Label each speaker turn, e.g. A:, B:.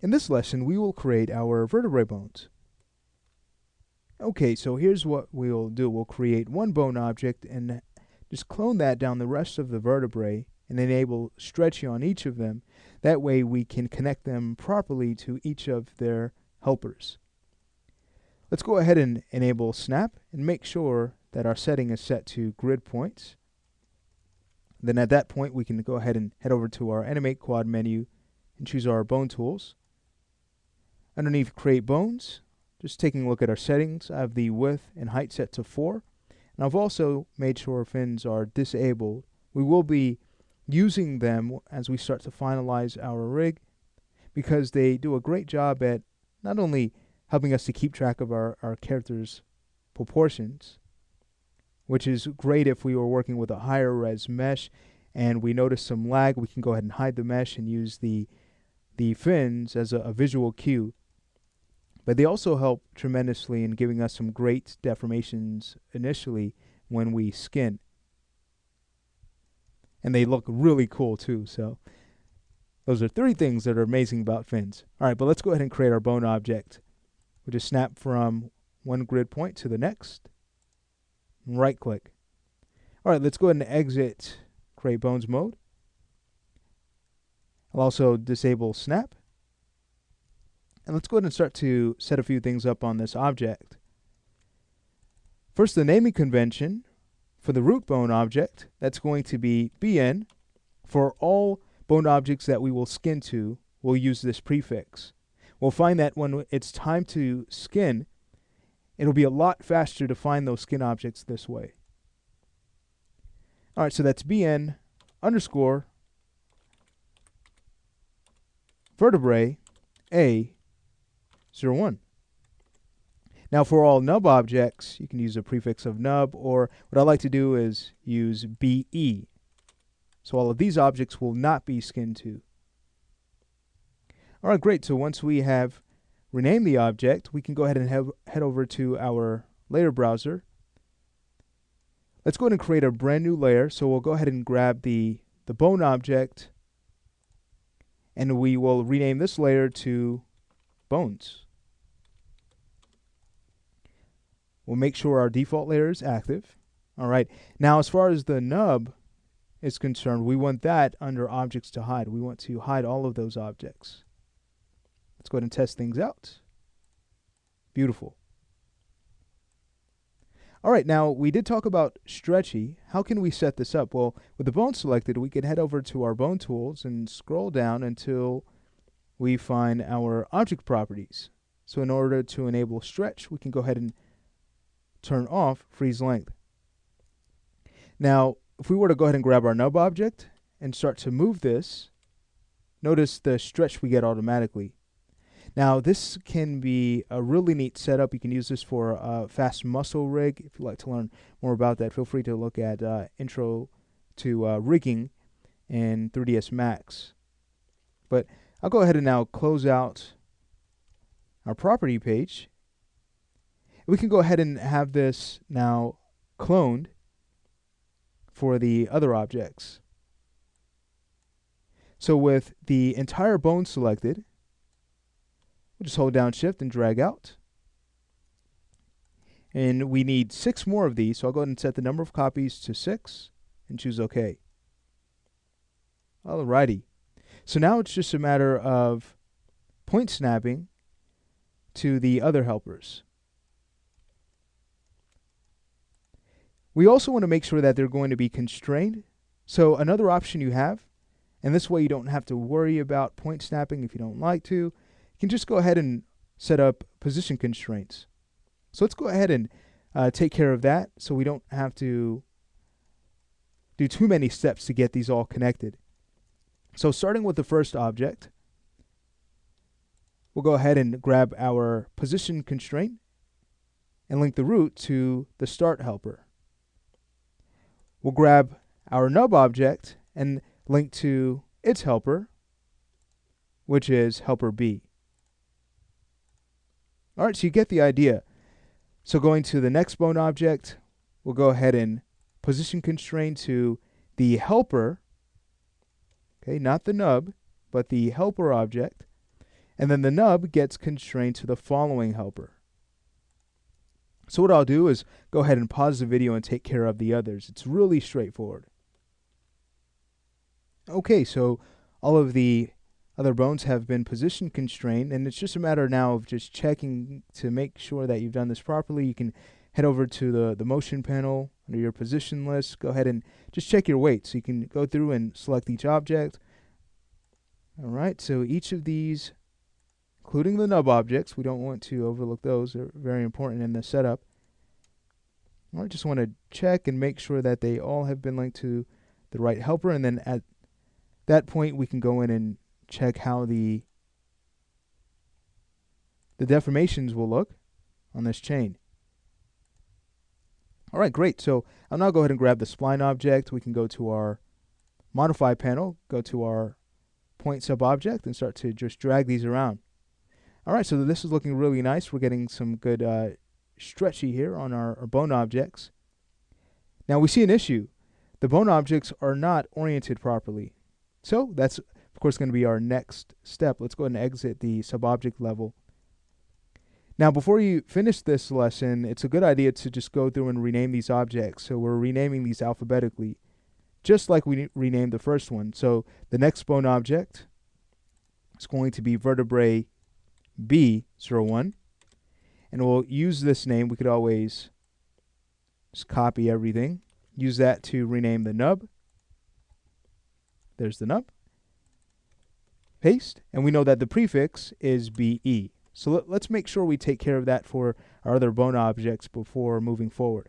A: In this lesson, we will create our vertebrae bones. Okay, so here's what we'll do. We'll create one bone object and just clone that down the rest of the vertebrae and enable stretchy on each of them. That way we can connect them properly to each of their helpers. Let's go ahead and enable snap and make sure that our setting is set to grid points. Then at that point we can go ahead and head over to our animate quad menu and choose our bone tools. Underneath create bones, just taking a look at our settings, I have the width and height set to 4. And I've also made sure fins are disabled. We will be using them as we start to finalize our rig because they do a great job at not only helping us to keep track of our character's proportions, which is great if we were working with a higher res mesh and we notice some lag, we can go ahead and hide the mesh and use the fins as a visual cue. But they also help tremendously in giving us some great deformations initially when we skin. And they look really cool too. So those are 3 things that are amazing about fins. All right, but let's go ahead and create our bone object. We'll just snap from one grid point to the next. And right click. All right, let's go ahead and exit create bones mode. I'll also disable snap. And let's go ahead and start to set a few things up on this object. First, the naming convention for the root bone object, that's going to be BN. For all bone objects that we will skin to, we'll use this prefix. We'll find that when it's time to skin, it'll be a lot faster to find those skin objects this way. All right, so that's BN underscore vertebrae A 01. Now for all nub objects, you can use a prefix of nub, or what I like to do is use BE. So all of these objects will not be skinned to. All right, great. So once we have renamed the object, we can go ahead and head over to our layer browser. Let's go ahead and create a brand new layer. So we'll go ahead and grab the bone object, and we will rename this layer to bones. We'll make sure our default layer is active. All right. Now, as far as the nub is concerned, we want that under objects to hide. We want to hide all of those objects. Let's go ahead and test things out. Beautiful. All right. Now, we did talk about stretchy. How can we set this up? Well, with the bone selected, we can head over to our bone tools and scroll down until we find our object properties. So in order to enable stretch, we can go ahead and turn off freeze length. Now, if we were to go ahead and grab our nub object and start to move this, notice the stretch we get automatically. Now, this can be a really neat setup. You can use this for a fast muscle rig. If you'd like to learn more about that, feel free to look at Intro to Rigging in 3ds Max. But I'll go ahead and now close out our property page. We can go ahead and have this now cloned for the other objects. So with the entire bone selected, we'll just hold down Shift and drag out. And we need 6 more of these, so I'll go ahead and set the number of copies to 6 and choose OK. Alrighty. So now it's just a matter of point snapping to the other helpers. We also want to make sure that they're going to be constrained. So another option you have, and this way you don't have to worry about point snapping if you don't like to, you can just go ahead and set up position constraints. So let's go ahead and take care of that so we don't have to do too many steps to get these all connected. So starting with the first object, we'll go ahead and grab our position constraint and link the root to the start helper. We'll grab our nub object and link to its helper, which is helper B. All right, so you get the idea. So going to the next bone object, we'll go ahead and position constrain to the helper, okay, not the nub, but the helper object. And then the nub gets constrained to the following helper. So what I'll do is go ahead and pause the video and take care of the others. It's really straightforward. Okay, so all of the other bones have been position constrained, and it's just a matter now of just checking to make sure that you've done this properly. You can head over to the motion panel under your position list. Go ahead and just check your weight. So you can go through and select each object. All right, so each of these, including the nub objects, we don't want to overlook those. They're very important in the setup. I just want to check and make sure that they all have been linked to the right helper, and then at that point we can go in and check how the deformations will look on this chain. All right, great. So I'll now go ahead and grab the spline object. We can go to our modify panel, go to our point sub-object, and start to just drag these around. All right, so this is looking really nice. We're getting some good stretchy here on our bone objects. Now we see an issue. The bone objects are not oriented properly. So that's, of course, going to be our next step. Let's go ahead and exit the sub-object level. Now, before you finish this lesson, it's a good idea to just go through and rename these objects. So we're renaming these alphabetically, just like we renamed the first one. So the next bone object is going to be vertebrae B01. And we'll use this name. We could always just copy everything. Use that to rename the nub. There's the nub. Paste. And we know that the prefix is BE. So let's make sure we take care of that for our other bone objects before moving forward.